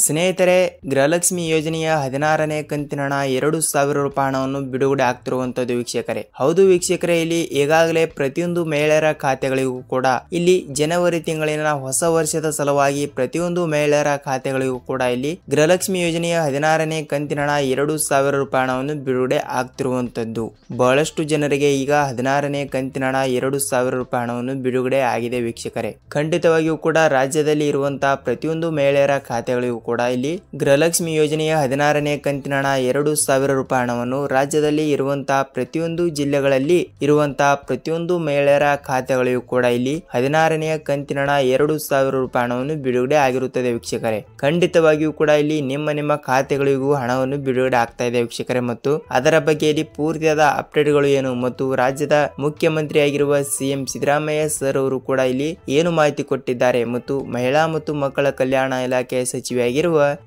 ಸ್ನೇಹಿತರೆ, ಗೃಹಲಕ್ಷ್ಮಿ ಯೋಜನೆಯ 16ನೇ ಕಂತಿನ ಹಣ 2,000 ರೂಪಾಯಿ ಹಣವನ್ನು ಬಿಡುಗಡೆ ಆಗ್ತಿರುವಂತದ್ದು ವೀಕ್ಷಕರೇ. ಹೌದು ವೀಕ್ಷಕರೇ, ಇಲ್ಲಿ ಈಗಾಗಲೇ ಪ್ರತಿಯೊಂದು ಮಹಿಳೆಯರ ಖಾತೆಗಳಿಗೂ ಕೂಡ ಇಲ್ಲಿ ಜನವರಿ ತಿಂಗಳಿನ ಹೊಸ ವರ್ಷದ ಸಲುವಾಗಿ ಪ್ರತಿಯೊಂದು ಮಹಿಳೆಯರ ಖಾತೆಗಳಿಗೂ ಕೂಡ ಇಲ್ಲಿ ಗೃಹಲಕ್ಷ್ಮಿ ಯೋಜನೆಯ 16ನೇ ಕಂತಿನ ಹಣ 2,000 ರೂಪಾಯಿ ಹಣವನ್ನು ಬಿಡುಗಡೆ ಆಗ್ತಿರುವಂತದ್ದು. ಬಹಳಷ್ಟು ಜನರಿಗೆ ಈಗ 16ನೇ ಕಂತಿನ ಹಣ 2,000 ರೂಪಾಯಿ ಹಣವನ್ನು ಬಿಡುಗಡೆ ಆಗಿದೆ ವೀಕ್ಷಕರೇ. ಖಂಡಿತವಾಗಿಯೂ ಕೂಡ ರಾಜ್ಯದಲ್ಲಿ ಇರುವಂತಹ ಪ್ರತಿಯೊಂದು ಮಹಿಳೆಯರ ಖಾತೆಗಳಿಗೂ ಕೂಡ ಇಲ್ಲಿ ಗೃಹಲಕ್ಷ್ಮಿ ಯೋಜನೆಯ 16ನೇ ಕಂತಿನ ಹಣ 2,000 ರೂಪಾಯಿ ಹಣವನ್ನು ರಾಜ್ಯದಲ್ಲಿ ಇರುವಂತಹ ಪ್ರತಿಯೊಂದು ಜಿಲ್ಲೆಗಳಲ್ಲಿ ಇರುವಂತಹ ಪ್ರತಿಯೊಂದು ಮಹಿಳೆಯರ ಖಾತೆಗಳಿಗೂ ಕೂಡ ಇಲ್ಲಿ 16ನೇ ಕಂತಿನ ಹಣ 2,000 ರೂಪಾಯಿ ಹಣವನ್ನು ಬಿಡುಗಡೆ ಆಗಿರುತ್ತದೆ ವೀಕ್ಷಕರೇ. ಖಂಡಿತವಾಗಿಯೂ ಕೂಡ ಇಲ್ಲಿ ನಿಮ್ಮ ಖಾತೆಗಳಿಗೂ ಹಣವನ್ನು ಬಿಡುಗಡೆ ಆಗ್ತಾ ಇದೆ ವೀಕ್ಷಕರೇ. ಮತ್ತು ಅದರ ಬಗ್ಗೆ ಇಲ್ಲಿ ಪೂರ್ತಿಯಾದ ಅಪ್ಡೇಟ್ಗಳು ಏನು ಮತ್ತು ರಾಜ್ಯದ ಮುಖ್ಯಮಂತ್ರಿ ಆಗಿರುವ ಸಿಎಂ ಸಿದ್ದರಾಮಯ್ಯ ಸರ್ ಅವರು ಕೂಡ ಇಲ್ಲಿ ಏನು ಮಾಹಿತಿ ಕೊಟ್ಟಿದ್ದಾರೆ ಮತ್ತು ಮಹಿಳಾ ಮತ್ತು ಮಕ್ಕಳ ಕಲ್ಯಾಣ ಇಲಾಖೆ ಸಚಿವೆಯಾಗಿರುವ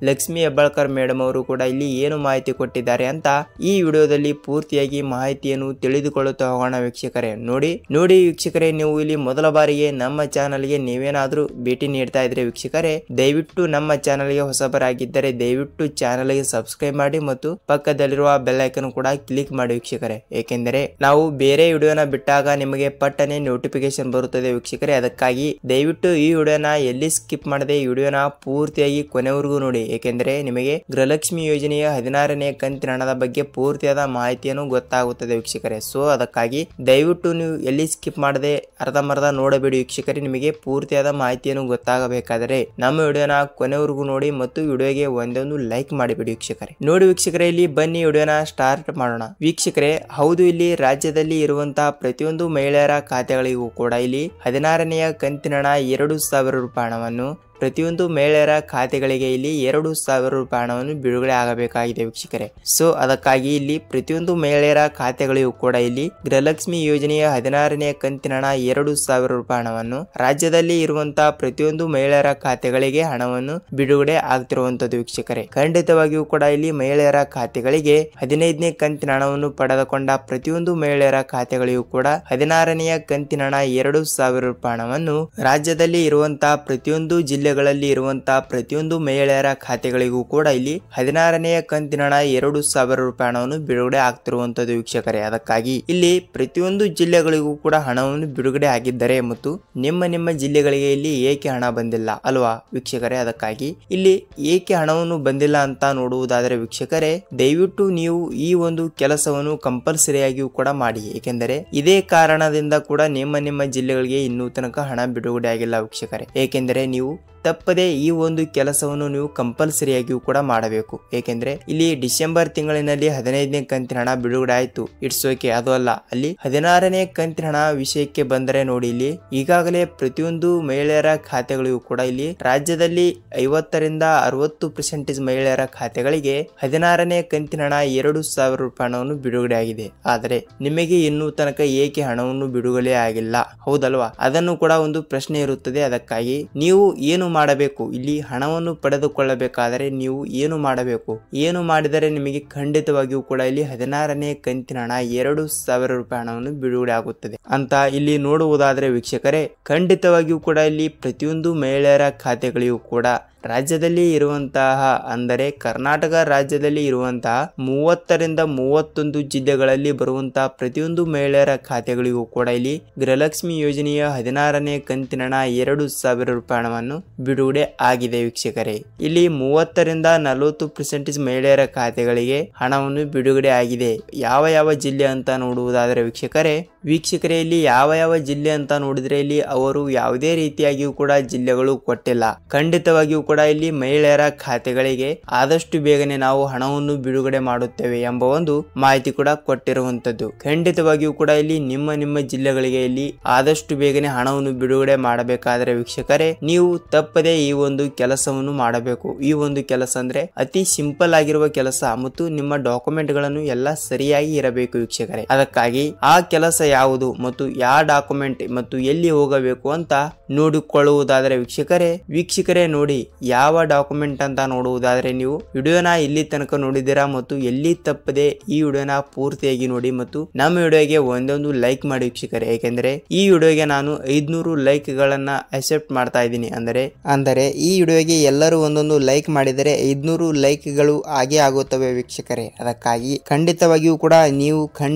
ಲಕ್ಷ್ಮಿ ಹೆಬ್ಬಾಳ್ಕರ್ ಮೇಡಮ್ ಅವರು ಕೂಡ ಇಲ್ಲಿ ಏನು ಮಾಹಿತಿ ಕೊಟ್ಟಿದ್ದಾರೆ ಅಂತ ಈ ವಿಡಿಯೋದಲ್ಲಿ ಪೂರ್ತಿಯಾಗಿ ಮಾಹಿತಿಯನ್ನು ತಿಳಿದುಕೊಳ್ಳುತ್ತಾ ಹೋಗೋಣ ವೀಕ್ಷಕರೇ. ನೋಡಿ ವೀಕ್ಷಕರೇ, ನೀವು ಇಲ್ಲಿ ಮೊದಲ ಬಾರಿಗೆ ನಮ್ಮ ಚಾನಲ್ಗೆ ನೀವೇನಾದ್ರೂ ಭೇಟಿ ನೀಡ್ತಾ ಇದ್ರೆ ವೀಕ್ಷಕರೇ, ದಯವಿಟ್ಟು ನಮ್ಮ ಚಾನಲ್ಗೆ ಹೊಸಬರಾಗಿದ್ದರೆ ದಯವಿಟ್ಟು ಚಾನಲ್ಗೆ ಸಬ್ಸ್ಕ್ರೈಬ್ ಮಾಡಿ ಮತ್ತು ಪಕ್ಕದಲ್ಲಿರುವ ಬೆಲ್ ಐಕನ್ ಕೂಡ ಕ್ಲಿಕ್ ಮಾಡಿ ವೀಕ್ಷಕರೇ. ಏಕೆಂದರೆ ನಾವು ಬೇರೆ ವಿಡಿಯೋನ ಬಿಟ್ಟಾಗ ನಿಮಗೆ ಪಟ್ಟನೆ ನೋಟಿಫಿಕೇಶನ್ ಬರುತ್ತದೆ ವೀಕ್ಷಕರೇ. ಅದಕ್ಕಾಗಿ ದಯವಿಟ್ಟು ಈ ವಿಡಿಯೋನ ಎಲ್ಲಿ ಸ್ಕಿಪ್ ಮಾಡದೆ ಈ ವಿಡಿಯೋನ ಪೂರ್ತಿಯಾಗಿ ಕೊನೆವರೆಗೂ ನೋಡಿ. ಏಕೆಂದರೆ ನಿಮಗೆ ಗೃಹಲಕ್ಷ್ಮಿ ಯೋಜನೆಯ 16ನೇ ಕಂತಿನ ಹಣದ ಬಗ್ಗೆ ಪೂರ್ತಿಯಾದ ಮಾಹಿತಿಯನ್ನು ಗೊತ್ತಾಗುತ್ತದೆ ವೀಕ್ಷಕರೇ. ಸೊ ಅದಕ್ಕಾಗಿ ದಯವಿಟ್ಟು ನೀವು ಎಲ್ಲಿ ಸ್ಕಿಪ್ ಮಾಡದೆ ಅರ್ಧಂಬರ್ಧ ನೋಡಬೇಡಿ ವೀಕ್ಷಕರೇ. ನಿಮಗೆ ಪೂರ್ತಿಯಾದ ಮಾಹಿತಿಯನ್ನು ಗೊತ್ತಾಗಬೇಕಾದರೆ ನಮ್ಮ ವಿಡಿಯೋನ ಕೊನೆವರೆಗೂ ನೋಡಿ ಮತ್ತು ವಿಡಿಯೋಗೆ ಒಂದೊಂದು ಲೈಕ್ ಮಾಡಿಬಿಡಿ ವೀಕ್ಷಕರೇ. ನೋಡಿ ವೀಕ್ಷಕರೇ, ಇಲ್ಲಿ ಬನ್ನಿ ವಿಡಿಯೋನ ಸ್ಟಾರ್ಟ್ ಮಾಡೋಣ ವೀಕ್ಷಕರೇ. ಹೌದು, ಇಲ್ಲಿ ರಾಜ್ಯದಲ್ಲಿ ಇರುವಂತಹ ಪ್ರತಿಯೊಂದು ಮಹಿಳೆಯರ ಖಾತೆಗಳಿಗೂ ಕೂಡ ಇಲ್ಲಿ 16ನೇ ಕಂತಿನ ಹಣ 2,000 ರೂಪಾಯಿ ಹಣವನ್ನು ಪ್ರತಿಯೊಂದು ಮಹಿಳೆಯರ ಖಾತೆಗಳಿಗೆ ಇಲ್ಲಿ 2,000 ರೂಪಾಯಿ ಹಣವನ್ನು ಬಿಡುಗಡೆ ಆಗಬೇಕಾಗಿದೆ ವೀಕ್ಷಕರೇ. ಸೊ ಅದಕ್ಕಾಗಿ ಇಲ್ಲಿ ಪ್ರತಿಯೊಂದು ಮಹಿಳೆಯರ ಖಾತೆಗಳಿಗೂ ಕೂಡ ಇಲ್ಲಿ ಗೃಹಲಕ್ಷ್ಮಿ ಯೋಜನೆಯ 16ನೇ ಕಂತಿನ ಹಣ 2,000 ರೂಪಾಯಿ ಹಣವನ್ನು ರಾಜ್ಯದಲ್ಲಿ ಇರುವಂತಹ ಪ್ರತಿಯೊಂದು ಮಹಿಳೆಯರ ಖಾತೆಗಳಿಗೆ ಹಣವನ್ನು ಬಿಡುಗಡೆ ಆಗ್ತಿರುವಂತದ್ದು ವೀಕ್ಷಕರೇ. ಖಂಡಿತವಾಗಿಯೂ ಕೂಡ ಇಲ್ಲಿ ಮಹಿಳೆಯರ ಖಾತೆಗಳಿಗೆ 15ನೇ ಕಂತಿನ ಹಣವನ್ನು ಪಡೆದುಕೊಂಡ ಪ್ರತಿಯೊಂದು ಮಹಿಳೆಯರ ಖಾತೆಗಳಿಗೂ ಕೂಡ 16ನೇ ಕಂತಿನ ಹಣ 2,000 ರೂಪಾಯಿ ಹಣವನ್ನು ರಾಜ್ಯದಲ್ಲಿ ಇರುವಂತಹ ಪ್ರತಿಯೊಂದು ಜಿಲ್ಲೆಗಳಲ್ಲಿ ಇರುವಂತಹ ಪ್ರತಿಯೊಂದು ಮಹಿಳೆಯರ ಖಾತೆಗಳಿಗೂ ಕೂಡ ಇಲ್ಲಿ 16ನೇ ಕಂತಿನ ಹಣ 2,000 ರೂಪಾಯಿ ಹಣವನ್ನು ಬಿಡುಗಡೆ ಆಗ್ತಿರುವಂತದ್ದು ವೀಕ್ಷಕರೇ. ಅದಕ್ಕಾಗಿ ಇಲ್ಲಿ ಪ್ರತಿಯೊಂದು ಜಿಲ್ಲೆಗಳಿಗೂ ಕೂಡ ಹಣವನ್ನು ಬಿಡುಗಡೆ ಆಗಿದ್ದರೆ ಮತ್ತು ನಿಮ್ಮ ಜಿಲ್ಲೆಗಳಿಗೆ ಇಲ್ಲಿ ಏಕೆ ಹಣ ಬಂದಿಲ್ಲ ಅಲ್ವಾ ವೀಕ್ಷಕರೇ. ಅದಕ್ಕಾಗಿ ಇಲ್ಲಿ ಏಕೆ ಹಣವನ್ನು ಬಂದಿಲ್ಲ ಅಂತ ನೋಡುವುದಾದರೆ ವೀಕ್ಷಕರೇ, ದಯವಿಟ್ಟು ನೀವು ಈ ಒಂದು ಕೆಲಸವನ್ನು ಕಂಪಲ್ಸರಿಯಾಗಿಯೂ ಕೂಡ ಮಾಡಿ. ಏಕೆಂದರೆ ಇದೇ ಕಾರಣದಿಂದ ಕೂಡ ನಿಮ್ಮ ಜಿಲ್ಲೆಗಳಿಗೆ ಇನ್ನೂ ತನಕ ಹಣ ಬಿಡುಗಡೆ ಆಗಿಲ್ಲ ವೀಕ್ಷಕರೇ. ಏಕೆಂದರೆ ನೀವು ತಪ್ಪದೆ ಈ ಒಂದು ಕೆಲಸವನ್ನು ನೀವು ಕಂಪಲ್ಸರಿಯಾಗಿಯೂ ಕೂಡ ಮಾಡಬೇಕು. ಏಕೆಂದ್ರೆ ಇಲ್ಲಿ ಡಿಸೆಂಬರ್ ತಿಂಗಳಿನಲ್ಲಿ 15ನೇ ಕಂತಿನ ಹಣ ಬಿಡುಗಡೆ ಆಯ್ತು, ಇಟ್ಸ್ ಓಕೆ. ಅದು ಅಲ್ಲ, ಅಲ್ಲಿ 16ನೇ ಕಂತಿನ ಹಣ ವಿಷಯಕ್ಕೆ ಬಂದರೆ ನೋಡಿ, ಇಲ್ಲಿ ಈಗಾಗಲೇ ಪ್ರತಿಯೊಂದು ಮಹಿಳೆಯರ ಖಾತೆಗಳಿಗೂ ಕೂಡ ಇಲ್ಲಿ ರಾಜ್ಯದಲ್ಲಿ 50ರಿಂದ 60% ಮಹಿಳೆಯರ ಖಾತೆಗಳಿಗೆ 16ನೇ ಕಂತಿನ ಹಣ 2,000 ರೂಪಾಯಿ ಹಣವನ್ನು ಬಿಡುಗಡೆ ಆಗಿದೆ. ಆದರೆ ನಿಮಗೆ ಇನ್ನೂ ತನಕ ಏಕೆ ಹಣವನ್ನು ಬಿಡುಗಡೆ ಆಗಿಲ್ಲ, ಹೌದಲ್ವಾ? ಅದನ್ನು ಕೂಡ ಒಂದು ಪ್ರಶ್ನೆ ಇರುತ್ತದೆ. ಅದಕ್ಕಾಗಿ ನೀವು ಏನು ಮಾಡಬೇಕು, ಇಲ್ಲಿ ಹಣವನ್ನು ಪಡೆದುಕೊಳ್ಳಬೇಕಾದರೆ ನೀವು ಏನು ಮಾಡಬೇಕು, ಏನು ಮಾಡಿದರೆ ನಿಮಗೆ ಖಂಡಿತವಾಗಿಯೂ ಕೂಡ ಇಲ್ಲಿ 16ನೇ ಕಂತಿನ ಹಣ 2,000 ರೂಪಾಯಿ ಹಣವನ್ನು ಬಿಡುಗಡೆ ಆಗುತ್ತದೆ ಅಂತ ಇಲ್ಲಿ ನೋಡುವುದಾದರೆ ವೀಕ್ಷಕರೇ, ಖಂಡಿತವಾಗಿಯೂ ಕೂಡ ಇಲ್ಲಿ ಪ್ರತಿಯೊಂದು ಮಹಿಳೆಯರ ಖಾತೆಗಳಿಗೂ ಕೂಡ ರಾಜ್ಯದಲ್ಲಿ ಇರುವಂತಹ, ಅಂದರೆ ಕರ್ನಾಟಕ ರಾಜ್ಯದಲ್ಲಿ ಇರುವಂತಹ 30ರಿಂದ 31 ಜಿಲ್ಲೆಗಳಲ್ಲಿ ಬರುವಂತಹ ಪ್ರತಿಯೊಂದು ಮಹಿಳೆಯರ ಖಾತೆಗಳಿಗೂ ಕೂಡ ಇಲ್ಲಿ ಗೃಹಲಕ್ಷ್ಮಿ ಯೋಜನೆಯ 16ನೇ ಕಂತಿನ ಹಣ 2,000 ರೂಪಾಯಿ ಹಣವನ್ನು ಬಿಡುಗಡೆ ಆಗಿದೆ ವೀಕ್ಷಕರೇ. ಇಲ್ಲಿ 30ರಿಂದ 40% ಮಹಿಳೆಯರ ಖಾತೆಗಳಿಗೆ ಹಣವನ್ನು ಬಿಡುಗಡೆ ಆಗಿದೆ. ಯಾವ ಜಿಲ್ಲೆ ಅಂತ ನೋಡುವುದಾದರೆ ವೀಕ್ಷಕರೇ, ಇಲ್ಲಿ ಯಾವ ಜಿಲ್ಲೆ ಅಂತ ನೋಡಿದ್ರೆ ಇಲ್ಲಿ ಅವರು ಯಾವುದೇ ರೀತಿಯಾಗಿಯೂ ಕೂಡ ಜಿಲ್ಲೆಗಳು ಕೊಟ್ಟಿಲ್ಲ. ಖಂಡಿತವಾಗಿಯೂ ಕೂಡ ಇಲ್ಲಿ ಮಹಿಳೆಯರ ಖಾತೆಗಳಿಗೆ ಆದಷ್ಟು ಬೇಗನೆ ನಾವು ಹಣವನ್ನು ಬಿಡುಗಡೆ ಮಾಡುತ್ತೇವೆ ಎಂಬ ಒಂದು ಮಾಹಿತಿ ಕೂಡ ಕೊಟ್ಟಿರುವಂತದ್ದು. ಖಂಡಿತವಾಗಿಯೂ ಕೂಡ ಇಲ್ಲಿ ನಿಮ್ಮ ಜಿಲ್ಲೆಗಳಿಗೆ ಇಲ್ಲಿ ಆದಷ್ಟು ಬೇಗನೆ ಹಣವನ್ನು ಬಿಡುಗಡೆ ಮಾಡಬೇಕಾದರೆ ವೀಕ್ಷಕರೇ, ನೀವು ತಪ್ಪದೆ ಈ ಒಂದು ಕೆಲಸವನ್ನು ಮಾಡಬೇಕು. ಈ ಒಂದು ಕೆಲಸ ಅಂದ್ರೆ ಅತಿ ಸಿಂಪಲ್ ಆಗಿರುವ ಕೆಲಸ ಮತ್ತು ನಿಮ್ಮ ಡಾಕ್ಯುಮೆಂಟ್ ಗಳನ್ನು ಎಲ್ಲ ಸರಿಯಾಗಿ ಇರಬೇಕು ವೀಕ್ಷಕರೇ. ಅದಕ್ಕಾಗಿ ಆ ಕೆಲಸ ಯಾವುದು ಮತ್ತು ಯಾವ ಡಾಕ್ಯುಮೆಂಟ್ ಮತ್ತು ಎಲ್ಲಿ ಹೋಗಬೇಕು ಅಂತ ನೋಡಿಕೊಳ್ಳುವುದಾದರೆ ವೀಕ್ಷಕರೇ ನೋಡಿ ಯಾವ ಡಾಕ್ಯುಮೆಂಟ್ ಅಂತ ನೋಡುವುದಾದರೆ ನೀವು ವಿಡಿಯೋನ ಇಲ್ಲಿ ತನಕ ನೋಡಿದ್ದೀರಾ ಮತ್ತು ಎಲ್ಲಿ ತಪ್ಪದೆ ಈ ವಿಡಿಯೋನ ಪೂರ್ತಿಯಾಗಿ ನೋಡಿ ಮತ್ತು ನಮ್ಮ ವಿಡಿಯೋಗೆ ಒಂದೊಂದು ಲೈಕ್ ಮಾಡಿ ವೀಕ್ಷಕರೇ, ಏಕೆಂದರೆ ಈ ವಿಡಿಯೋಗೆ ನಾನು 500 ಲೈಕ್ ಗಳನ್ನ ಅಕ್ಸೆಪ್ಟ್ ಮಾಡ್ತಾ ಇದ್ದೀನಿ. ಅಂದರೆ ಈ ವಿಡಿಯೋಗೆ ಎಲ್ಲರೂ ಒಂದೊಂದು ಲೈಕ್ ಮಾಡಿದರೆ 500 ಲೈಕ್ ಗಳು ಆಗೇ ಆಗುತ್ತವೆ ವೀಕ್ಷಕರೇ. ಅದಕ್ಕಾಗಿ ಖಂಡಿತವಾಗಿಯೂ ಕೂಡ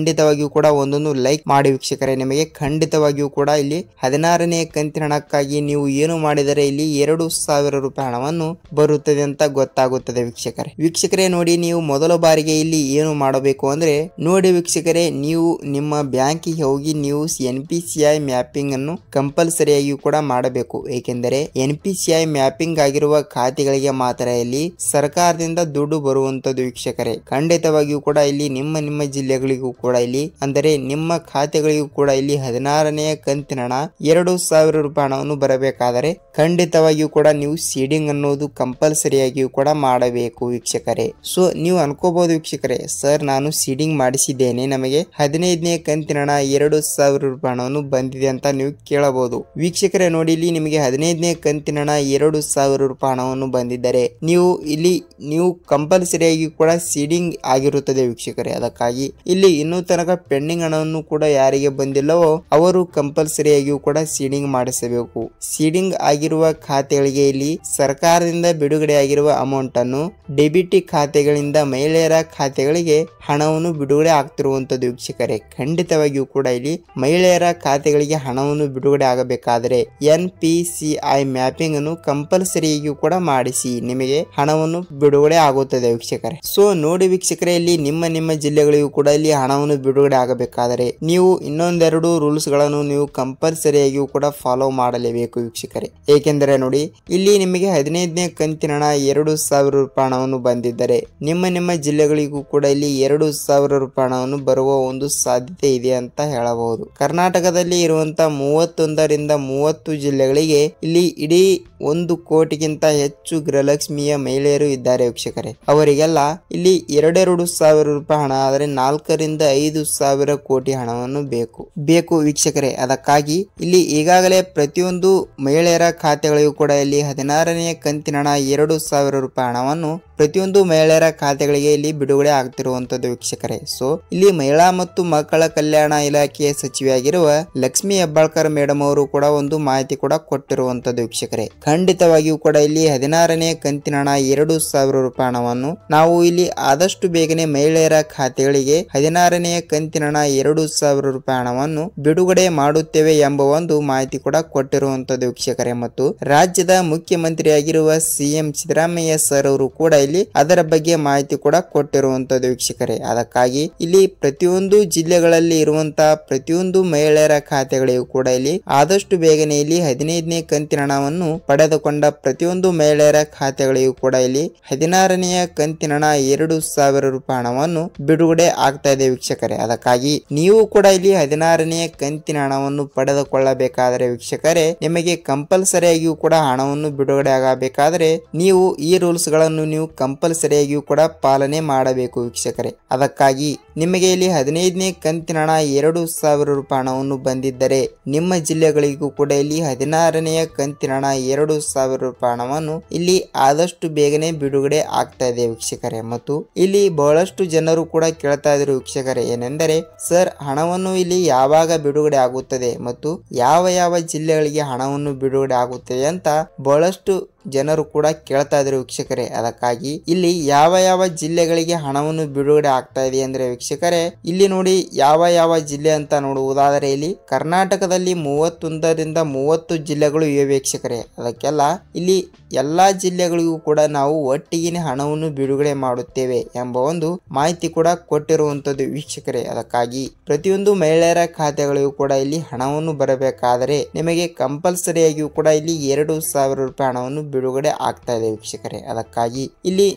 ಒಂದೊಂದು ಲೈಕ್ ಮಾಡಿ ವೀಕ್ಷಕರೇ. ನಿಮಗೆ ಖಂಡಿತವಾಗಿಯೂ ಕೂಡ ಇಲ್ಲಿ 16ನೇ ಕಂತಿನ ಹಣಕ್ಕಾಗಿ ನೀವು ಏನು ಮಾಡಿದರೆ ಇಲ್ಲಿ 2,000 ರೂಪಾಯಿ ಹಣವನ್ನು ಬರುತ್ತದೆ ಅಂತ ಗೊತ್ತಾಗುತ್ತದೆ ವೀಕ್ಷಕರೇ. ನೋಡಿ, ನೀವು ಮೊದಲ ಬಾರಿಗೆ ಇಲ್ಲಿ ಏನು ಮಾಡಬೇಕು ಅಂದ್ರೆ ನೋಡಿ ವೀಕ್ಷಕರೇ, ನೀವು ನಿಮ್ಮ ಬ್ಯಾಂಕಿಗೆ ಹೋಗಿ ನೀವು NPCI ಮ್ಯಾಪಿಂಗ್ ಅನ್ನು ಕಂಪಲ್ಸರಿಯಾಗಿ ಕೂಡ ಮಾಡಬೇಕು. ಏಕೆಂದರೆ NPCI ಮ್ಯಾಪಿಂಗ್ ಆಗಿರುವ ಖಾತೆಗಳಿಗೆ ಮಾತ್ರ ಇಲ್ಲಿ ಸರ್ಕಾರದಿಂದ ದುಡ್ಡು ಬರುವಂತದ್ದು ವೀಕ್ಷಕರೇ. ಖಂಡಿತವಾಗಿಯೂ ಕೂಡ ಇಲ್ಲಿ ನಿಮ್ಮ ಜಿಲ್ಲೆಗಳಿಗೂ ಕೂಡ ಇಲ್ಲಿ ಅಂದರೆ ನಿಮ್ಮ ಖಾತೆಗಳಿಗೂ ಕೂಡ ಇಲ್ಲಿ 16ನೇ ಕಂತಿನ ಹಣ 2,000 ರೂಪಾಯಿ ಹಣವನ್ನು ಬರಬೇಕಾದರೆ ಖಂಡಿತವಾಗಿಯೂ ಕೂಡ ನೀವು ಸೀಡಿಂಗ್ ಅನ್ನೋದು ಕಂಪಲ್ಸರಿಯಾಗಿಯೂ ಕೂಡ ಮಾಡಬೇಕು ವೀಕ್ಷಕರೇ. ಸೊ ನೀವು ಅನ್ಕೋಬಹುದು ವೀಕ್ಷಕರೇ, ಸರ್ ನಾನು ಸೀಡಿಂಗ್ ಮಾಡಿಸಿದ್ದೇನೆ, ನಮಗೆ 15ನೇ ಕಂತಿನ ಹಣ 2,000 ರೂಪಾಯಿ ಹಣವನ್ನು ಬಂದಿದೆ ಅಂತ ನೀವು ಕೇಳಬಹುದು. ವೀಕ್ಷಕರೇ ನೋಡಿ, ಇಲ್ಲಿ ನಿಮಗೆ 15ನೇ ಕಂತಿನ ಹಣ 2,000 ರೂಪಾಯಿ ಹಣವನ್ನು ಬಂದಿದ್ದರೆ ನೀವು ಕಂಪಲ್ಸರಿಯಾಗಿ ಕೂಡ ಸೀಡಿಂಗ್ ಆಗಿರುತ್ತದೆ ವೀಕ್ಷಕರೇ. ಅದಕ್ಕಾಗಿ ಇಲ್ಲಿ ಇನ್ನೂ ತನಕ ಪೆಂಡಿಂಗ್ ಹಣವನ್ನು ಕೂಡ ಯಾರಿಗೆ ಬಂದಿಲ್ಲವೋ ಅವರು ಕಂಪಲ್ಸರಿಯಾಗಿಯೂ ಕೂಡ ಸೀಡಿಂಗ್ ಮಾಡಿಸಬೇಕು. ಸೀಡಿಂಗ್ ಆಗಿರುವ ಖಾತೆಗಳಿಗೆ ಇಲ್ಲಿ ಸರ್ಕಾರದಿಂದ ಬಿಡುಗಡೆ ಆಗಿರುವ ಅಮೌಂಟ್ ಅನ್ನು ಡೆಬಿಟ್ ಖಾತೆಗಳಿಂದ ಮಹಿಳೆಯರ ಖಾತೆಗಳಿಗೆ ಹಣವನ್ನು ಬಿಡುಗಡೆ ಆಗ್ತಿರುವಂತದ್ದು ವೀಕ್ಷಕರೇ. ಖಂಡಿತವಾಗಿಯೂ ಕೂಡ ಇಲ್ಲಿ ಮಹಿಳೆಯರ ಖಾತೆಗಳಿಗೆ ಹಣವನ್ನು ಬಿಡುಗಡೆ ಆಗಬೇಕಾದರೆ NPCI ಮ್ಯಾಪಿಂಗ್ ಅನ್ನು ಕಂಪಲ್ಸರಿಯಾಗಿಯೂ ಕೂಡ ಮಾಡಿಸಿ, ನಿಮಗೆ ಹಣವನ್ನು ಬಿಡುಗಡೆ ಆಗುತ್ತದೆ ವೀಕ್ಷಕರೇ. ಸೊ ನೋಡಿ ವೀಕ್ಷಕರೇ, ಇಲ್ಲಿ ನಿಮ್ಮ ಜಿಲ್ಲೆಗಳಿಗೂ ಕೂಡ ಇಲ್ಲಿ ಹಣವನ್ನು ಬಿಡುಗಡೆ ಆಗಬೇಕಾದರೆ ನೀವು ಇನ್ನೊಂದೆರಡು ರೂಲ್ಸ್ ಗಳನ್ನು ನೀವು ಕಂಪಲ್ಸರಿಯಾಗಿಯೂ ಕೂಡ ಫಾಲೋ ಮಾಡಲೇಬೇಕು ವೀಕ್ಷಕರೇ. ಏಕೆಂದರೆ ನೋಡಿ, ಇಲ್ಲಿ ನಿಮಗೆ 15ನೇ ಕಂತಿನ ಹಣ 2,000 ರೂಪಾಯಿ ಹಣವನ್ನು ಬಂದಿದ್ದರೆ ನಿಮ್ಮ ಜಿಲ್ಲೆಗಳಿಗೂ ಕೂಡ ಇಲ್ಲಿ 2,000 ರೂಪಾಯಿ ಹಣವನ್ನು ಬರುವ ಒಂದು ಸಾಧ್ಯತೆ ಇದೆ ಅಂತ ಹೇಳಬಹುದು. ಕರ್ನಾಟಕದಲ್ಲಿ ಇರುವಂತಹ 31 ರಿಂದ 30 ಜಿಲ್ಲೆಗಳಿಗೆ ಇಲ್ಲಿ ಇಡೀ 1 ಕೋಟಿಗಿಂತ ಹೆಚ್ಚು ಗೃಹಲಕ್ಷ್ಮಿಯ ಮಹಿಳೆಯರು ಇದ್ದಾರೆ ವೀಕ್ಷಕರೇ. ಅವರಿಗೆಲ್ಲ ಇಲ್ಲಿ 2,000 ರೂಪಾಯಿ ಹಣ ಆದರೆ 4 ರಿಂದ 5,000 ಕೋಟಿ ಹಣವನ್ನು ಬೇಕು ವೀಕ್ಷಕರೇ. ಅದಕ್ಕಾಗಿ ಇಲ್ಲಿ ಈಗಾಗಲೇ ಪ್ರತಿಯೊಂದು ಮಹಿಳೆಯರ ಖಾತೆಗಳಿಗೂ ಕೂಡ ಇಲ್ಲಿ 16ನೇ ಕಂತಿನ ಹಣ 2,000 ರೂಪಾಯಿ ಹಣವನ್ನು ಪ್ರತಿಯೊಂದು ಮಹಿಳೆಯರ ಖಾತೆಗಳಿಗೆ ಇಲ್ಲಿ ಬಿಡುಗಡೆ ಆಗ್ತಿರುವಂತದ್ದು ವೀಕ್ಷಕರೇ. ಸೊ ಇಲ್ಲಿ ಮಹಿಳಾ ಮತ್ತು ಮಕ್ಕಳ ಕಲ್ಯಾಣ ಇಲಾಖೆಯ ಸಚಿವೆಯಾಗಿರುವ ಲಕ್ಷ್ಮಿ ಹೆಬ್ಬಾಳ್ಕರ್ ಮೇಡಮ್ ಅವರು ಕೂಡ ಒಂದು ಮಾಹಿತಿ ಕೂಡ ಕೊಟ್ಟಿರುವಂತದ್ದು ವೀಕ್ಷಕರೇ. ಖಂಡಿತವಾಗಿಯೂ ಕೂಡ ಇಲ್ಲಿ 16ನೇ ಕಂತಿನ ಹಣ 2,000 ರೂಪಾಯಿ ಹಣವನ್ನು ನಾವು ಇಲ್ಲಿ ಆದಷ್ಟು ಬೇಗನೆ ಮಹಿಳೆಯರ ಖಾತೆಗಳಿಗೆ 16ನೇ ಕಂತಿನ ಹಣ 2,000 ರೂಪಾಯಿ ಹಣವನ್ನು ಬಿಡುಗಡೆ ಮಾಡುತ್ತೇವೆ ಎಂಬ ಒಂದು ಮಾಹಿತಿ ಕೂಡ ಕೊಟ್ಟಿರುವಂತದ್ದು ವೀಕ್ಷಕರೇ. ಮತ್ತು ರಾಜ್ಯದ ಮುಖ್ಯಮಂತ್ರಿಯಾಗಿರುವ CM ಸಿದ್ದರಾಮಯ್ಯ ಸರ್ ಅವರು ಕೂಡ ಇಲ್ಲಿ ಅದರ ಬಗ್ಗೆ ಮಾಹಿತಿ ಕೂಡ ಕೊಟ್ಟಿರುವಂತದ್ದು ವೀಕ್ಷಕರೇ. ಅದಕ್ಕಾಗಿ ಇಲ್ಲಿ ಪ್ರತಿಯೊಂದು ಜಿಲ್ಲೆಗಳಲ್ಲಿ ಇರುವಂತಹ ಪ್ರತಿಯೊಂದು ಮಹಿಳೆಯರ ಖಾತೆಗಳಿಗೂ ಕೂಡ ಇಲ್ಲಿ ಆದಷ್ಟು ಬೇಗನೆ ಇಲ್ಲಿ 15ನೇ ಕಂತಿನ ಹಣವನ್ನು ಪಡೆದುಕೊಂಡ ಪ್ರತಿಯೊಂದು ಮಹಿಳೆಯರ ಖಾತೆಗಳಿಗೂ ಕೂಡ ಇಲ್ಲಿ 16ನೇ ಕಂತಿನ ಹಣ 2,000 ರೂಪಾಯಿ ಹಣವನ್ನು ಬಿಡುಗಡೆ ಆಗ್ತಾ ಇದೆ ವೀಕ್ಷಕರೇ. ಅದಕ್ಕಾಗಿ ನೀವು ಕೂಡ ಇಲ್ಲಿ 16ನೇ ಕಂತಿನ ಹಣವನ್ನು ಪಡೆದುಕೊಳ್ಳಬೇಕಾದರೆ ವೀಕ್ಷಕರೇ, ನಿಮಗೆ ಕಂಪಲ್ಸರಿಯಾಗಿಯೂ ಕೂಡ ಹಣವನ್ನು ಬಿಡುಗಡೆ ಆಗಬೇಕಾದರೆ ನೀವು ಈ ರೂಲ್ಸ್ ಗಳನ್ನು ನೀವು ಕಂಪಲ್ಸರಿಯಾಗಿಯೂ ಕೂಡ ಪಾಲನೆ ಮಾಡಬೇಕು ವೀಕ್ಷಕರೇ. ಅದಕ್ಕಾಗಿ ನಿಮಗೆ ಇಲ್ಲಿ 15ನೇ ಕಂತಿನ ಹಣ 2,000 ರೂಪಾಯಿ ಹಣವನ್ನು ಬಂದಿದ್ದರೆ ನಿಮ್ಮ ಜಿಲ್ಲೆಗಳಿಗೂ ಕೂಡ ಇಲ್ಲಿ 16ನೇ ಕಂತಿನ ಹಣ 2,000 ರೂಪಾಯಿ ಹಣವನ್ನು ಇಲ್ಲಿ ಆದಷ್ಟು ಬೇಗನೆ ಬಿಡುಗಡೆ ಆಗ್ತಾ ಇದೆ ವೀಕ್ಷಕರೇ. ಮತ್ತು ಇಲ್ಲಿ ಬಹಳಷ್ಟು ಜನರು ಕೂಡ ಕೇಳ್ತಾ ಇದ್ರು ವೀಕ್ಷಕರೇ, ಏನೆಂದರೆ ಸರ್ ಹಣವನ್ನು ಇಲ್ಲಿ ಯಾವಾಗ ಬಿಡುಗಡೆ ಆಗುತ್ತದೆ ಮತ್ತು ಯಾವ ಜಿಲ್ಲೆಗಳಿಗೆ ಹಣವನ್ನು ಬಿಡುಗಡೆ ಆಗುತ್ತದೆ ಅಂತ ಬಹಳಷ್ಟು ಜನರು ಕೂಡ ಕೇಳ್ತಾ ಇದ್ರು ವೀಕ್ಷಕರೇ. ಅದಕ್ಕಾಗಿ ಇಲ್ಲಿ ಯಾವ ಜಿಲ್ಲೆಗಳಿಗೆ ಹಣವನ್ನು ಬಿಡುಗಡೆ ಆಗ್ತಾ ಇದೆ ಅಂದ್ರೆ ವೀಕ್ಷಕರೇ, ಇಲ್ಲಿ ನೋಡಿ ಯಾವ ಜಿಲ್ಲೆ ಅಂತ ನೋಡುವುದಾದರೆ ಇಲ್ಲಿ ಕರ್ನಾಟಕದಲ್ಲಿ 31 ರಿಂದ 30 ಜಿಲ್ಲೆಗಳು ಇವೆ ವೀಕ್ಷಕರೇ. ಅದಕ್ಕೆಲ್ಲ ಇಲ್ಲಿ ಎಲ್ಲಾ ಜಿಲ್ಲೆಗಳಿಗೂ ಕೂಡ ನಾವು ಒಟ್ಟಿಗೆ ಹಣವನ್ನು ಬಿಡುಗಡೆ ಮಾಡುತ್ತೇವೆ ಎಂಬ ಒಂದು ಮಾಹಿತಿ ಕೂಡ ಕೊಟ್ಟಿರುವಂತದ್ದು ವೀಕ್ಷಕರೇ. ಅದಕ್ಕಾಗಿ ಪ್ರತಿಯೊಂದು ಮಹಿಳೆಯರ ಖಾತೆಗಳಿಗೂ ಕೂಡ ಇಲ್ಲಿ ಹಣವನ್ನು ಬರಬೇಕಾದರೆ ನಿಮಗೆ ಕಂಪಲ್ಸರಿಯಾಗಿಯೂ ಕೂಡ ಇಲ್ಲಿ 2,000 ರೂಪಾಯಿ ಹಣವನ್ನು ಬಿಡುಗಡೆ ಆಗ್ತಾ ಇದೆ ವೀಕ್ಷಕರೇ. ಅದಕ್ಕಾಗಿ ಇಲ್ಲಿ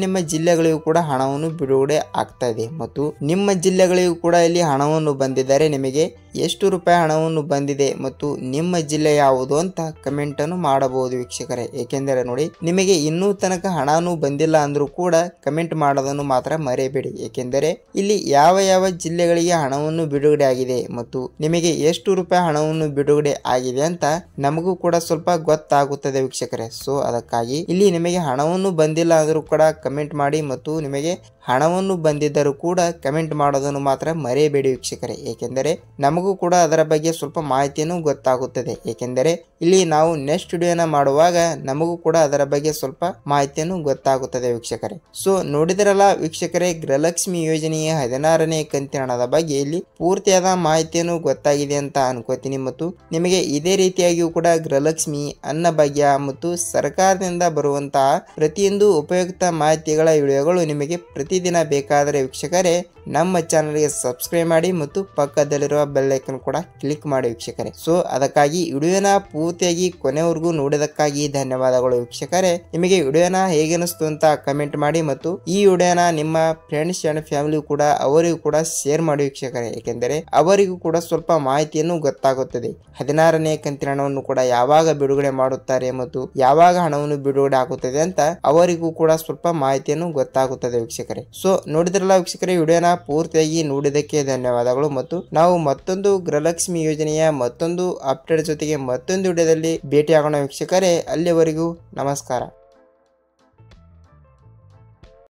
ನಿಮ್ಮ ಜಿಲ್ಲೆಗಳಿಗೂ ಕೂಡ ಹಣವನ್ನು ಬಿಡುಗಡೆ ಆಗ್ತಾ ಇದೆ ಮತ್ತು ನಿಮ್ಮ ಜಿಲ್ಲೆಗಳಿಗೂ ಕೂಡ ಇಲ್ಲಿ ಹಣವನ್ನು ಬಂದಿದ್ದಾರೆ. ನಿಮಗೆ ಎಷ್ಟು ರೂಪಾಯಿ ಹಣವನ್ನು ಬಂದಿದೆ ಮತ್ತು ನಿಮ್ಮ ಜಿಲ್ಲೆ ಯಾವುದು ಅಂತ ಕಮೆಂಟ್ ಅನ್ನು ಮಾಡಬಹುದು ವೀಕ್ಷಕರೇ. ಏಕೆಂದರೆ ನೋಡಿ, ನಿಮಗೆ ಇನ್ನೂ ತನಕ ಹಣನೂ ಬಂದಿಲ್ಲ ಅಂದ್ರೂ ಕೂಡ ಕಮೆಂಟ್ ಮಾಡೋದನ್ನು ಮಾತ್ರ ಮರೆಯಬೇಡಿ. ಏಕೆಂದರೆ ಇಲ್ಲಿ ಯಾವ ಜಿಲ್ಲೆಗಳಿಗೆ ಹಣವನ್ನು ಬಿಡುಗಡೆ ಆಗಿದೆ ಮತ್ತು ನಿಮಗೆ ಎಷ್ಟು ರೂಪಾಯಿ ಹಣವನ್ನು ಬಿಡುಗಡೆ ಆಗಿದೆ ಅಂತ ನಮಗೂ ಕೂಡ ಸ್ವಲ್ಪ ಗೊತ್ತಾಗುತ್ತದೆ ವೀಕ್ಷಕರೇ. ಸೊ ಅದಕ್ಕಾಗಿ ಇಲ್ಲಿ ನಿಮಗೆ ಹಣವನ್ನು ಬಂದಿಲ್ಲ ಅಂದ್ರೂ ಕೂಡ ಕಮೆಂಟ್ ಮಾಡಿ ಮತ್ತು ನಿಮಗೆ ಹಣವನ್ನು ಬಂದಿದ್ದರೂ ಕೂಡ ಕಮೆಂಟ್ ಮಾಡೋದನ್ನು ಮಾತ್ರ ಮರೆಯಬೇಡಿ ವೀಕ್ಷಕರೇ. ಏಕೆಂದರೆ ನಮಗೂ ಕೂಡ ಅದರ ಬಗ್ಗೆ ಸ್ವಲ್ಪ ಮಾಹಿತಿಯನ್ನು ಗೊತ್ತಾಗುತ್ತದೆ. ಏಕೆಂದರೆ ಇಲ್ಲಿ ನಾವು ನೆಕ್ಸ್ಟ್ ವಿಡಿಯೋನ ಮಾಡುವಾಗ ನಮಗೂ ಕೂಡ ಅದರ ಬಗ್ಗೆ ಸ್ವಲ್ಪ ಮಾಹಿತಿಯನ್ನು ಗೊತ್ತಾಗುತ್ತದೆ ವೀಕ್ಷಕರೇ. ಸೊ ನೋಡಿದ್ರಲ್ಲ ವೀಕ್ಷಕರೇ, ಗೃಹಲಕ್ಷ್ಮಿ ಯೋಜನೆಯ 16ನೇ ಕಂತಿನ ಹಣದ ಬಗ್ಗೆ ಇಲ್ಲಿ ಪೂರ್ತಿಯಾದ ಮಾಹಿತಿಯನ್ನು ಗೊತ್ತಾಗಿದೆ ಅಂತ ಅನ್ಕೋತೀನಿ. ಮತ್ತು ನಿಮಗೆ ಇದೇ ರೀತಿಯಾಗಿಯೂ ಕೂಡ ಗೃಹಲಕ್ಷ್ಮಿ, ಅನ್ನಭಾಗ್ಯ ಮತ್ತು ಸರ್ಕಾರದಿಂದ ಬರುವಂತಹ ಪ್ರತಿಯೊಂದು ಉಪಯುಕ್ತ ಮಾಹಿತಿಗಳ ವಿಡಿಯೋಗಳು ನಿಮಗೆ ಪ್ರತಿದಿನ ಬೇಕಾದರೆ ವೀಕ್ಷಕರೇ ನಮ್ಮ ಚಾನಲ್ಗೆ ಸಬ್ಸ್ಕ್ರೈಬ್ ಮಾಡಿ ಮತ್ತು ಪಕ್ಕದಲ್ಲಿರುವ ಬೆಲ್ ಐಕನ್ ಕೂಡ ಕ್ಲಿಕ್ ಮಾಡಿ ವೀಕ್ಷಕರೇ. ಸೊ ಅದಕ್ಕಾಗಿ ವಿಡಿಯೋನ ಪೂರ್ತಿಯಾಗಿ ಕೊನೆವರೆಗೂ ನೋಡಿದಕ್ಕಾಗಿ ಧನ್ಯವಾದಗಳು ವೀಕ್ಷಕರೇ. ನಿಮಗೆ ವಿಡಿಯೋನ ಹೇಗೆ ಅನಿಸ್ತು ಅಂತ ಕಮೆಂಟ್ ಮಾಡಿ ಮತ್ತು ಈ ವಿಡಿಯೋನ ನಿಮ್ಮ ಫ್ರೆಂಡ್ಸ್ ಅಂಡ್ ಫ್ಯಾಮಿಲಿ ಕೂಡ ಅವರಿಗೂ ಕೂಡ ಶೇರ್ ಮಾಡಿ ವೀಕ್ಷಕರೇ. ಏಕೆಂದರೆ ಅವರಿಗೂ ಕೂಡ ಸ್ವಲ್ಪ ಮಾಹಿತಿಯನ್ನು ಗೊತ್ತಾಗುತ್ತದೆ. 16ನೇ ಕಂತಿನ ಹಣವನ್ನು ಕೂಡ ಯಾವಾಗ ಬಿಡುಗಡೆ ಮಾಡುತ್ತಾರೆ ಮತ್ತು ಯಾವಾಗ ಹಣವನ್ನು ಬಿಡುಗಡೆ ಆಗುತ್ತದೆ ಅಂತ ಅವರಿಗೂ ಕೂಡ ಸ್ವಲ್ಪ ಮಾಹಿತಿಯನ್ನು ಗೊತ್ತಾಗುತ್ತದೆ ವೀಕ್ಷಕರೇ. ಸೊ ನೋಡಿದ್ರಲ್ಲ ವೀಕ್ಷಕರೇ, ವಿಡಿಯೋನ ಪೂರ್ತಿಯಾಗಿ ನೋಡಿದಕ್ಕೆ ಧನ್ಯವಾದಗಳು ಮತ್ತು ನಾವು ಮತ್ತೊಂದು ಗೃಹಲಕ್ಷ್ಮಿ ಯೋಜನೆಯ ಮತ್ತೊಂದು ಅಪ್ಡೇಟ್ ಜೊತೆಗೆ ಮತ್ತೊಂದು ವಿಡಿಯೋದಲ್ಲಿ ಭೇಟಿಯಾಗೋಣ ವೀಕ್ಷಕರೇ. ಅಲ್ಲಿವರೆಗೂ ನಮಸ್ಕಾರ.